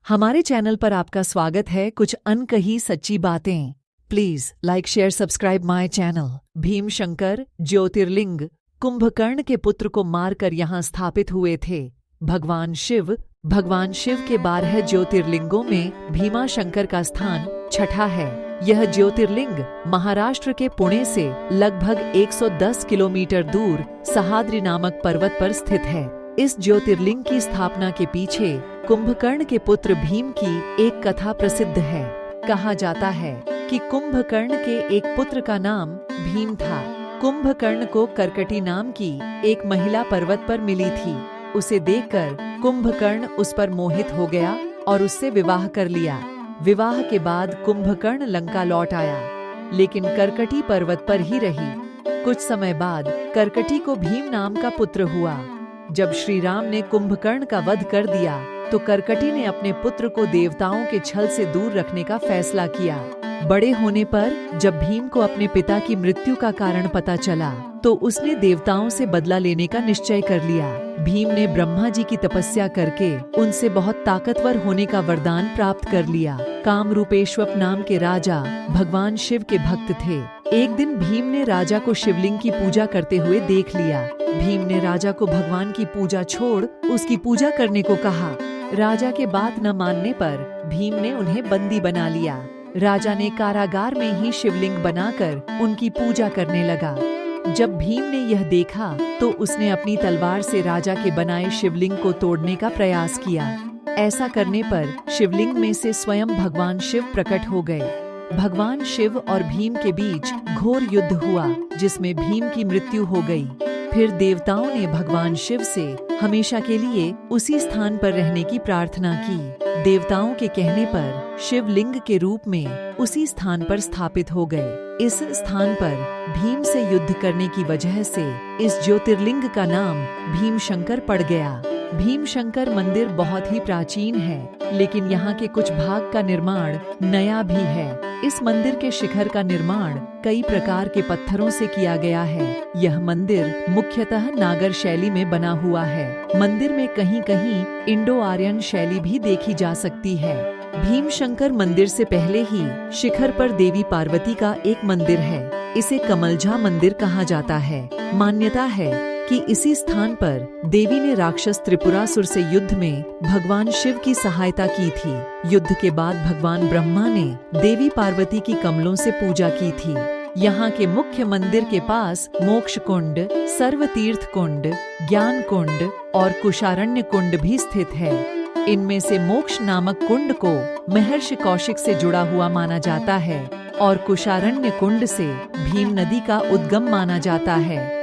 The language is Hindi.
हमारे चैनल पर आपका स्वागत है। कुछ अनकही सच्ची बातें। Please like share subscribe my channel. Bhimashankar Jyotirlinga Kumbhakarna के पुत्र को मारकर यहाँ स्थापित हुए थे। भगवान शिव के 12 ज्योतिर्लिंगों में भीमाशंकर का स्थान छठा है। यह ज्योतिर्लिंग महाराष्ट्र के पुणे से लगभग 110 किलोमीटर दूर सह्याद्री नामक पर्वत पर स्थित है। इस ज्योतिर्लिंग की स्थापना के पीछे कुंभकर्ण के पुत्र भीम की एक कथा प्रसिद्ध है। कहा जाता है कि कुंभकर्ण के एक पुत्र का नाम भीम था। कुंभकर्ण को करकटी नाम की एक महिला पर्वत पर मिली थी। उसे देखकर कुंभकर्ण उस पर मोहित हो गया और उससे विवाह कर लिया। विवाह के बाद कुंभकर्ण लंका लौट आया, लेकिन करकटी पर्वत पर ही रही। कुछ समय बाद करकटी को भीम नाम का पुत्र हुआ। जब श्री राम ने कुंभकर्ण का वध कर दिया तो करकटी ने अपने पुत्र को देवताओं के छल से दूर रखने का फैसला किया। बड़े होने पर जब भीम को अपने पिता की मृत्यु का कारण पता चला तो उसने देवताओं से बदला लेने का निश्चय कर लिया। भीम ने ब्रह्मा जी की तपस्या करके उनसे बहुत ताकतवर होने का वरदान प्राप्त कर लिया। कामरूपेश्वर नाम के राजा भगवान शिव के भक्त थे। एक दिन भीम ने राजा को शिवलिंग की पूजा करते हुए देख लिया। भीम ने राजा को भगवान की पूजा छोड़ उसकी पूजा करने को कहा। राजा के बात न मानने पर भीम ने उन्हें बंदी बना लिया। राजा ने कारागार में ही शिवलिंग बनाकर उनकी पूजा करने लगा। जब भीम ने यह देखा तो उसने अपनी तलवार से राजा के बनाए शिवलिंग को तोड़ने का प्रयास किया। ऐसा करने पर शिवलिंग में से स्वयं भगवान शिव प्रकट हो गए। भगवान शिव और भीम के बीच घोर युद्ध हुआ, जिसमें भीम की मृत्यु हो गई। फिर देवताओं ने भगवान शिव से हमेशा के लिए उसी स्थान पर रहने की प्रार्थना की। देवताओं के कहने पर शिवलिंग के रूप में उसी स्थान पर स्थापित हो गए। इस स्थान पर भीम से युद्ध करने की वजह से इस ज्योतिर्लिंग का नाम भीमशंकर पड़ गया। भीमशंकर मंदिर बहुत ही प्राचीन है, लेकिन यहाँ के कुछ भाग का निर्माण नया भी है। इस मंदिर के शिखर का निर्माण कई प्रकार के पत्थरों से किया गया है। यह मंदिर मुख्यतः नागर शैली में बना हुआ है। मंदिर में कहीं कहीं इंडो आर्यन शैली भी देखी जा सकती है। भीमशंकर मंदिर से पहले ही शिखर पर देवी पार्वती का एक मंदिर है। इसे कमलझा मंदिर कहा जाता है। मान्यता है कि इसी स्थान पर देवी ने राक्षस त्रिपुरासुर से युद्ध में भगवान शिव की सहायता की थी। युद्ध के बाद भगवान ब्रह्मा ने देवी पार्वती की कमलों से पूजा की थी। यहाँ के मुख्य मंदिर के पास मोक्ष कुंड, सर्वतीर्थ कुंड, ज्ञान कुंड और कुशारण्य कुंड भी स्थित है। इनमें से मोक्ष नामक कुंड को महर्षि कौशिक से जुड़ा हुआ माना जाता है और कुशारण्य कुंड से भीम नदी का उद्गम माना जाता है।